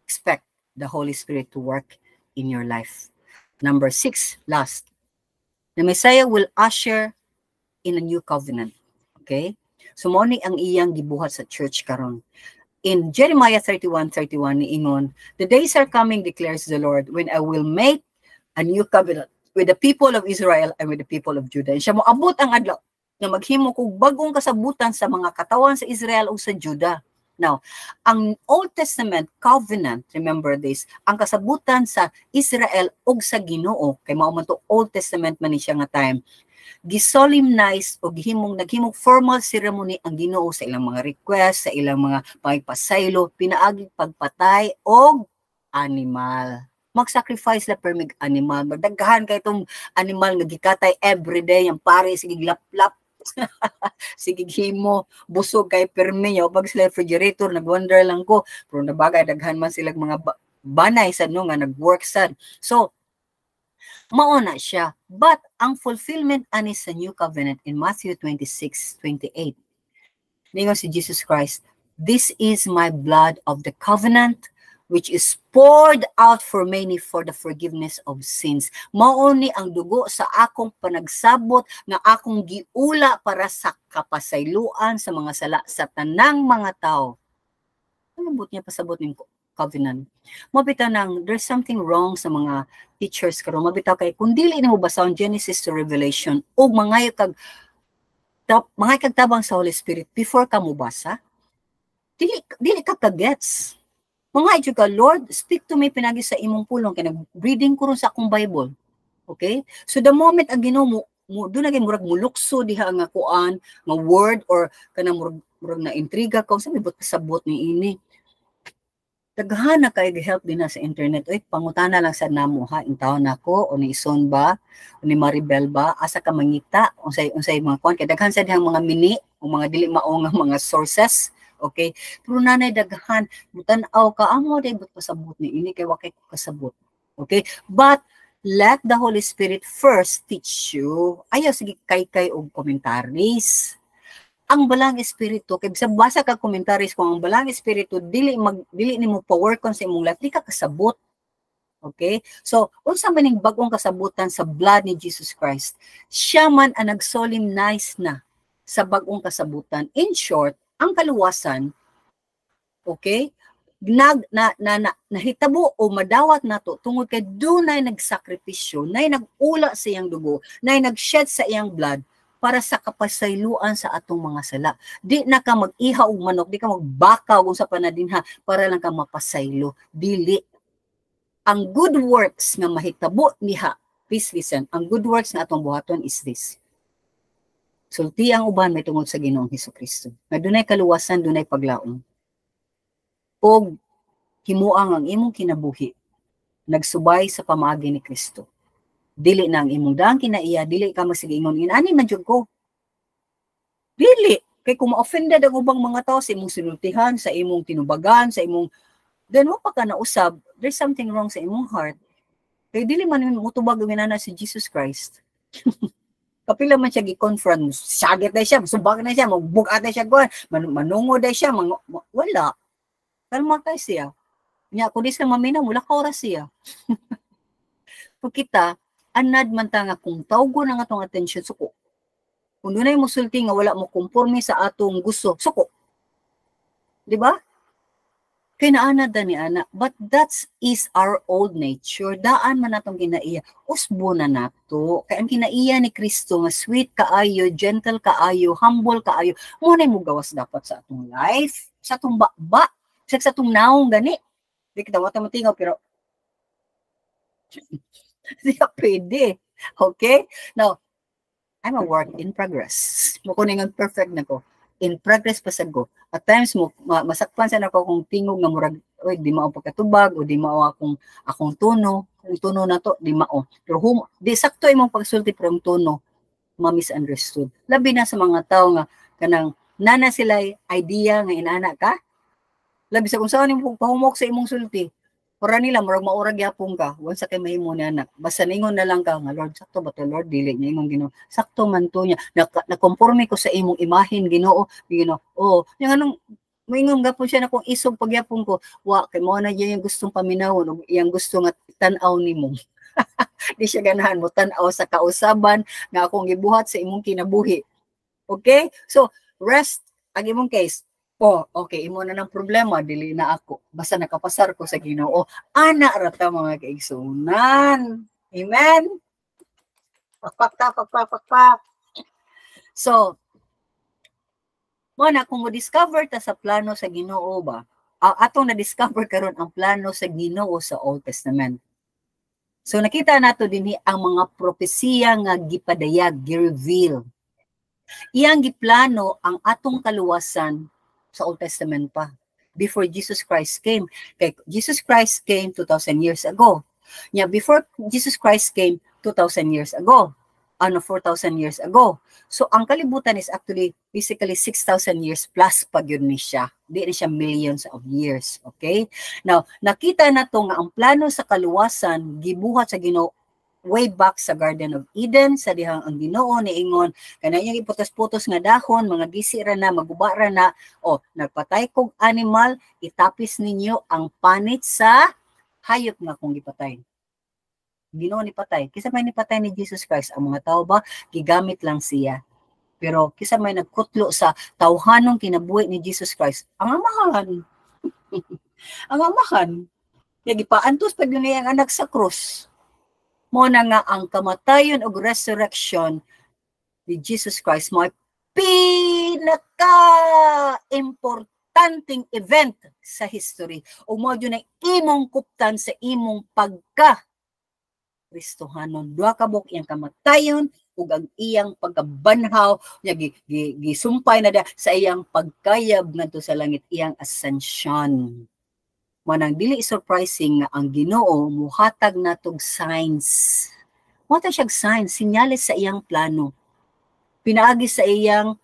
expect the Holy Spirit to work in your life. Number 6, last. The Messiah will usher in a new covenant. Okay? So, mo ni ang iyang gibuhat sa church karon. In Jeremiah 31:31 niingon, the days are coming, declares the Lord, when I will make a new covenant with the people of Israel and with the people of Judah. And siya mo abot ang adlaw na maghimo kog bagong kasabutan sa mga katawan sa Israel o sa Judah. Now, ang Old Testament covenant, remember this, ang kasabutan sa Israel o sa Ginoo, kay mao man to Old Testament man ni siya nga time, gisolemnize o naghimong formal ceremony ang Ginoo sa ilang mga request, sa ilang mga pagpasaylo, pinaagi pagpatay og animal. Mag-sacrifice la per mig animal. Magdaghan kay itong animal nga gikatay everyday, ang pare sige laplap. Sige himo busog kay permi nyo pag sa refrigerator nagwonder lang ko pero nabagay daghan man sila mga banay sa no nga nagwork sad. So mauna siya. But ang fulfillment ani sa New Covenant in Matthew 26:28. Ningon si Jesus Christ, this is my blood of the covenant which is poured out for many for the forgiveness of sins. Mao ni ang dugo sa akong panagsabot nga akong giula para sa kapasayloan sa mga sala sa tanang mga tao. Ano but niya pasabot ning covenant? Mabitaw nang there's something wrong sa mga teachers karon. Mabitaw kay kung dili nimo basahon Genesis to Revelation ug mangayo kag tabang sa Holy Spirit before ka mubasa, dili ka kagets. Mga ito ka, Lord, speak to me pinagi sa imong pulong, kaya nag-reading ko rin sa akong Bible. Okay? So the moment ang Ginoo mo doon naging murag mulukso diha nga kuan, nga word, or kanang murag na intriga ka, sabi ba't kasabot ni ini? Daghan na kayo help din na sa internet. Uy, pangutana lang sa namo ha, intawon nako o ni Ison ba, o ni Maribel ba, asa ka mangita, unsay mga kuan, kay daghan sa dihang mga mini, o mga dili mao nga mga sources. Okay? Pero nanay daghan, mutan-aw ka, amo day but pasabot ni ini kay wa kay kasabot. Okay? But let the Holy Spirit first teach you. Ayaw sige kay og commentaries. Ang balang espiritu kay bisag basa ka commentaries kung ang balang espiritu dili nimo power kon sa imong life, di ka kasabot. Okay? So, unsa man ning bagong kasabutan sa blood ni Jesus Christ? Siya man ang nag-solemnize na sa bagong kasabutan. In short, ang kaluwasan, okay, nahitabo o madawat nato tungod kay dunay nagsakripisyo, nay nagula sa iyang dugo, nay nagshed sa iyang blood para sa kapasayloan sa atong mga sala. Di na ka mag-iha og manok, di ka magbakaw kung sa panadinha para lang ka mapasaylo. Dili. Ang good works nga mahitabo niha, please listen, ang good works nga atong buhaton is this. Sulti ang uban may tungod sa Ginoong Hesukristo. Nga dunay kaluwasan, dunay paglaom. O himuang ang imong kinabuhi, nagsubay sa pamaagi ni Kristo. Dili na ang imong daang kinaiya, dili ka magsigingon, inani man jud ko. Dili. Kay kung ma-offended ang ubang mga tao sa imong sinultihan, sa imong tinubagan, sa imong, then mo pa ka nausab, there's something wrong sa imong heart. Kay dili man mutubag ang inana si Jesus Christ. Kapila man siya gi-confront, sagit na siya, subag na siya, magbugat na siya, manungod na siya, wala. Kalma kayo siya. Nya, kung di siya maminaw, wala ka oras siya. Kung kita, anad man ta nga kung tawgo na nga itong attention, suko. Kung doon ay musulti nga wala mo kumporme sa atong gusto, suko. Diba? Kaya naanad ni ana, but that is our old nature. Daan man natong kinaiya. Usbo na nato. Kaya ang kinaiya ni Kristo nga sweet kaayo, gentle kaayo, humble kaayo. Muna mo gawas dapat sa atong life, sa atong ba, sa atong naong gani. Di kita wata matingaw, pero di ka pwede. Okay? Now, I'm a work in progress. Makuning ang perfect na ko. In progress pa sa go. At times mo masakpan sa nako kung tingog nga murag oy di mao pagkatubag o di mao akong tono, ang tono na to di mao. Pero di sakto imong pagsulti pero ang tono ma-misunderstood. Labi na sa mga tao nga kanang nana sila idea nga inana ka. Labi sa kung saan imong pahumok sa imong sulti. Ora nila murag maurag yapon ka, once kay mahimo ni anak. Basta ningon na lang ka nga Lord, sakto ba to Lord, dili niya imong Ginoo. Sakto man to niya. Nakonporme ko sa imong imahin Ginoo, Ginoo. Oh, yang anong moingon gapon siya na kung isog pagyapon ko, wa kay mo na diya yung gustong paminawon ug iyang gusto nga tan-aw nimo. Di siya ganahan mo tan-aw sa kausaban nga akong gibuhat sa imong kinabuhi. Okay? So, rest ang imong case. Oh, okay, imo na ng problema, dili na ako. Basta nakapasar ko sa Ginoo. Ana ra ta mga kaigsunan. Amen. Pakpak. So, mo na kung mo-discover ta sa plano sa Ginoo ba? Atong na-discover karon ang plano sa Ginoo sa Old Testament. So nakita nato dinhi ang mga propesiya nga gipadayag, gi-reveal. Iyang giplano ang atong kaluwasan sa Old Testament pa before Jesus Christ came. Kay Jesus Christ came 2,000 years ago. Nya before Jesus Christ came 2,000 years ago. 4,000 years ago. So ang kalibutan is actually basically 6,000 years plus pag yun ni siya. Di na siya millions of years. Okay? Now, nakita na to nga ang plano sa kaluwasan gibuhat sa Ginoo way back sa Garden of Eden, sa dihang ang Ginoo niingon kanang iputos-putos nga dahon, mga gisira na, magubara na, nagpatay kog animal, itapis ninyo ang panit sa hayop nga kung gipatay. Ginoo ni patay. Kisa may nipatay ni Jesus Christ, ang mga tao ba gigamit lang siya. Pero kisa may nagkutlo sa tawhanong kinabuhi ni Jesus Christ, ang amahan. Ang amahan. Kaya gipaantos pag yun ang anak sa krus. Mo na nga ang kamatayon o resurrection ni Jesus Christ mo ay pinaka-importanting event sa history. O mo yun ay imong kuptan sa imong pagka-Kristohanon. Dua kabuk iyang kamatayon ug ang iyang pagkabanhaw niya gisumpay na sa iyang pagkayab ngadto sa langit, iyang ascension. Manang dili surprising nga ang Ginoo muhatag natog signs. Muhatag siya signs, sinyalis sa iyang plano. Pinaagi sa iyang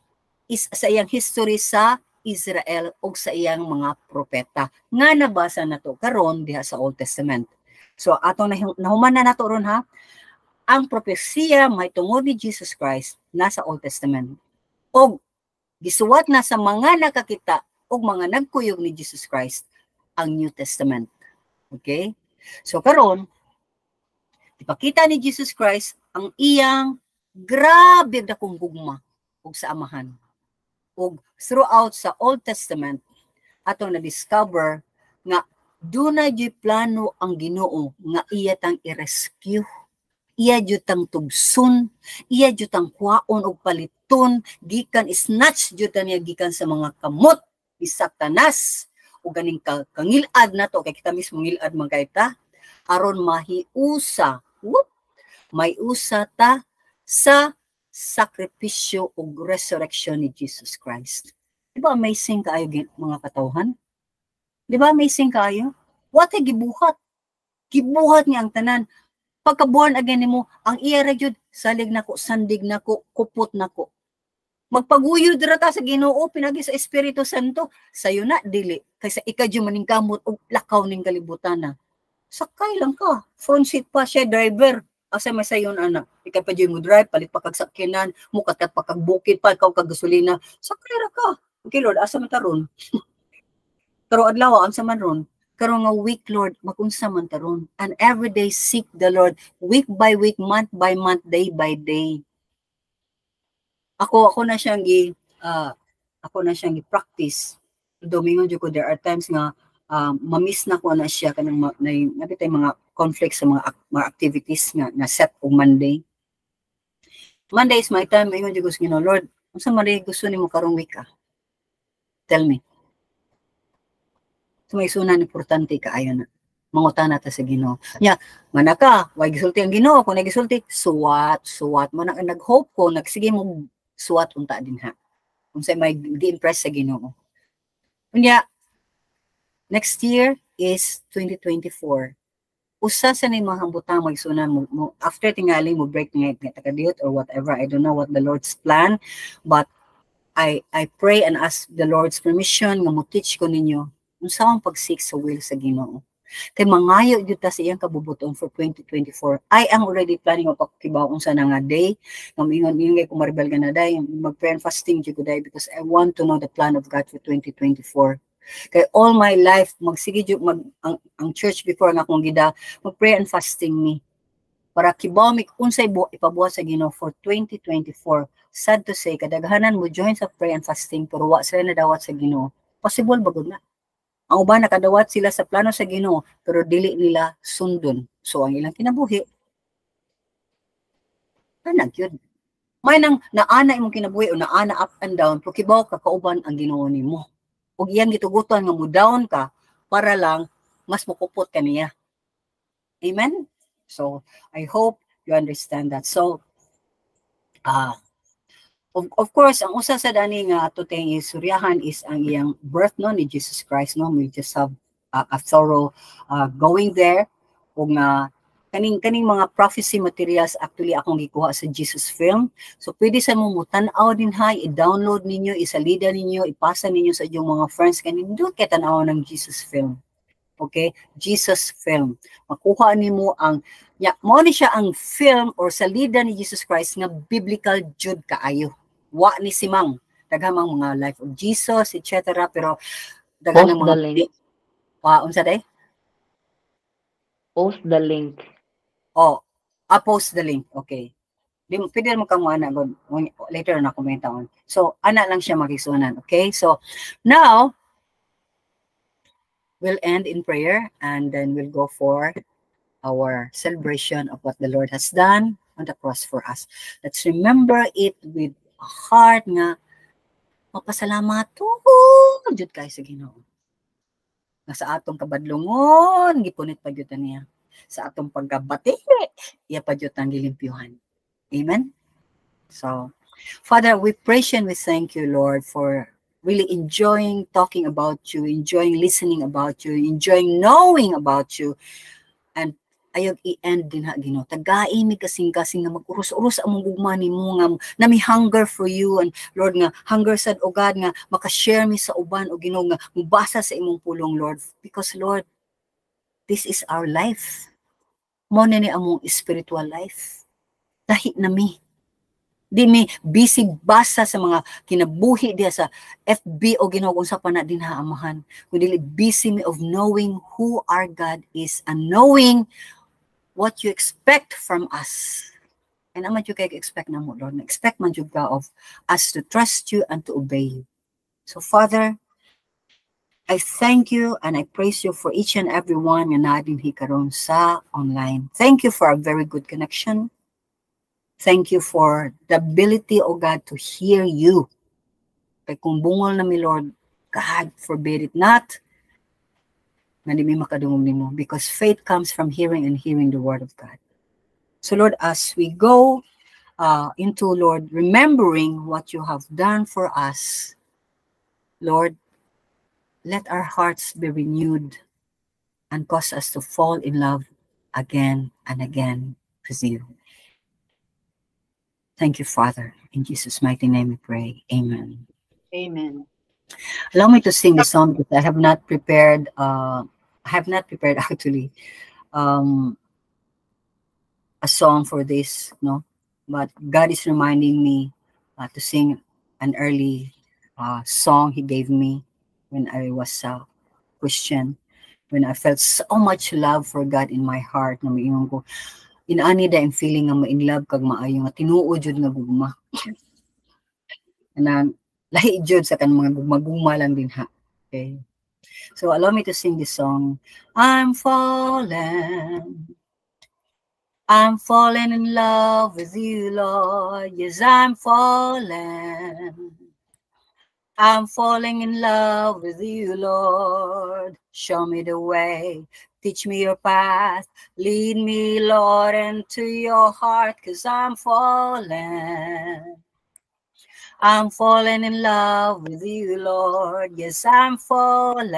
history sa Israel o sa iyang mga propeta. Nga nabasa na to karon diha sa Old Testament. So atong nahuman na nato ron ha. Ang propesiya may tungod ni Jesus Christ nasa Old Testament. O gisuwat na sa mga nakakita o mga nagkuyog ni Jesus Christ ang New Testament. Okay? So karon ipakita ni Jesus Christ ang iyang grabe dakong gugma ug sa amahan. Ug throughout sa Old Testament atong na-discover nga dunay jud plano ang Ginoo nga iya tang i-rescue, iya jud tang tugsun, iya jud tang kuhaon og paliton, gikan snatch jud niya gikan sa mga kamot ni Satanas. O ganing kangilad na to, kay kita mismo ngilad magkaita, aron mahiusa, may usa ta sa sakripisyo o resurrection ni Jesus Christ. Di ba amazing kaayo mga katawhan? Di ba amazing kaayo? What ay gibuhat? Gibuhat niya ang tanan. Pagka-born again mo, ang iya ra jud salig nako, sandig nako, kupot nako. Magpaguyod ra ta sa Ginoo pinagi sa Espiritu Santo, sayo na dili kaysa ikadyo maning kamot og lakaw ning kalibutan na. Sakay lang ka, front seat pa siya driver. Asa may sayon ana, ikay pa jud mo drive, palit pa kag sakyanan, mukat pa kag bukid pa ikaw kag gasolina. Sakay ra ka. Okay Lord, asa man taron? Karo adlaw unsa man ron? Karo nga week Lord, magunsa man taron. And every day seek the Lord, week by week, month by month, day by day. Ako na siyang i-practice. Domingo jud ko, there are times nga mamiss na ko na siya kanang nabitay mga conflicts sa mga activities nga na set og Monday. Monday is my time, ingon jud ko sa Ginoo, Lord, unsa man ray gusto nimo karong week ka? Tell me. So may sunan importante kaayo na. Mangutana ta sa Ginoo. Nya, manaka, way gisulti ang Ginoo, kung nagisulti, suwat man ang nag-hope ko, nagsige mo suwat unta din ha. Kung sa may di-impress sa Ginoo. Kunya, next year is 2024. Usa sa ni mga hambutang magsunan mo after tingali mo break nga takadiyot or whatever. I don't know what the Lord's plan, but I pray and ask the Lord's permission nga mo teach ko ninyo unsa ang pag-seek sa will sa Ginoo. Kay mangayo jud ta sa iyang kabubuton for 2024. I am already planning of pakibaw unsa na nga day. Ngamingon ingay ko Maribel nga na day, mag-prayer and fasting jud ko day because I want to know the plan of God for 2024. Kay all my life magsige jud ang church before nga akong gida, mag-prayer and fasting me. Para kibaw mi unsay ipabuhat sa Ginoo for 2024. Sad to say, kadaghanan mo join sa prayer and fasting pero wa sila nadawat sa Ginoo. Possible ba gud na? Ang uban nakadawat sila sa plano sa Ginoo pero dili nila sundon. So ang ilang kinabuhi kanag yun. May nang naana imong kinabuhi o naana up and down pero kibaw ka kauban ang Ginoo nimo. Ug iyang gitugutan nga mo down ka para lang mas mukupot ka niya. Amen? So I hope you understand that. So of course, ang usa sa dani nga tuteng is suryahan is ang iyang birth no ni Jesus Christ no. We just have a thorough going there ug nga kaning mga prophecy materials actually akong gikuha sa Jesus Film. So pwede sa mo tan-aw din ha, i-download ninyo, isalida ninyo, ipasa ninyo sa inyong mga friends kaning do kay tan-aw ng Jesus Film. Okay? Jesus Film. Makuha nimo ang mo ni siya ang film or salida ni Jesus Christ nga biblical jud kaayo. Wa ni simang daghamang mga life of Jesus etc. pero daghang mga link. Unsa day? Post the link. Post the link. Okay. Di mo pwede mo kang ana god later na komenta on. So ana lang siya makisunan. Okay? So now we'll end in prayer and then we'll go for our celebration of what the Lord has done on the cross for us. Let's remember it with a heart nga mapasalamat jud kay sa Ginoo. Nga sa atong kabadlongon gipunit pa jud niya. Sa atong pagkabati iya pa jud ang gilimpyuhan. Amen. So, Father, we praise you and we thank you, Lord, for really enjoying talking about you, enjoying listening about you, enjoying knowing about you. And ayog i-end din ha Ginoo. Tagai mi kasing-kasing nga mag-urus-urus among gugma nimo nga nami hunger for you and Lord nga hunger sad o God nga maka-share mi sa uban o Ginoo nga mubasa sa imong pulong Lord because Lord this is our life. Mo ni among spiritual life. Lahi nami. Di mi busy basa sa mga kinabuhi diya sa FB o Ginoo kung sa pana din haamahan. Kundi busy me of knowing who our God is and knowing what you expect from us. And aman you kay expect na mo, Lord. Expect man you ka of us to trust you and to obey you. So, Father, I thank you and I praise you for each and every one nga natin hikaron sa online. Thank you for a very good connection. Thank you for the ability, O God, to hear you. Kay kung bungol na mi, Lord, God forbid it not, na di mi makadungog nimo because faith comes from hearing and hearing the word of God. So Lord, as we go into, Lord, remembering what you have done for us, Lord, let our hearts be renewed and cause us to fall in love again and again with you. Thank you, Father. In Jesus' mighty name we pray. Amen. Amen. Allow me to sing the song because I have not prepared actually a song for this, no? But God is reminding me to sing an early song He gave me when I was a Christian, when I felt so much love for God in my heart na maingon ko, inaani da yung feeling nga ma-in love kag maayo nga tinuod jud nga gugma. Na lahi jud sa kan mga gugma lang din ha. Okay. So allow me to sing this song. I'm falling in love with you, Lord. Yes, I'm falling in love with you, Lord. Show me the way, teach me your path, lead me, Lord, into your heart, 'cause I'm falling in love with you, Lord. Yes, I'm falling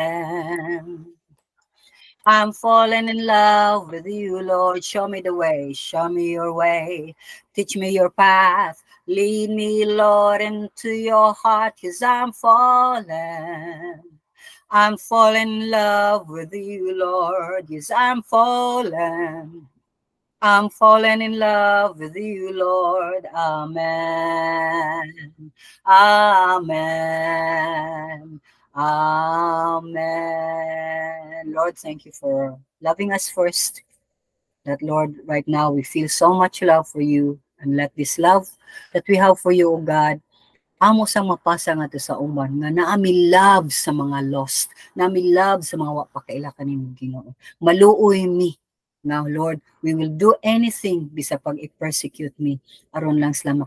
in love with you, Lord. Show me the way, show me your way, teach me your path, lead me, Lord, into your heart, 'cause I'm falling I'm falling in love with you, Lord. Yes, I'm falling in love with you, Lord. Amen. Amen. Amen. Lord, thank you for loving us first. That, Lord, right now we feel so much love for you. And let this love that we have for you, O God, amo sang mapasa nga to sa uman nga naami love sa mga lost, naami love sa mga wapakaila kanimo Ginoo. Maluoy mi nga, Lord, we will do anything bisa pag i-persecute me aron lang sila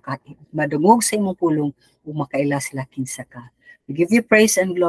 madungog sa imong pulong ug makaila sila kinsa ka. We give you praise and glory.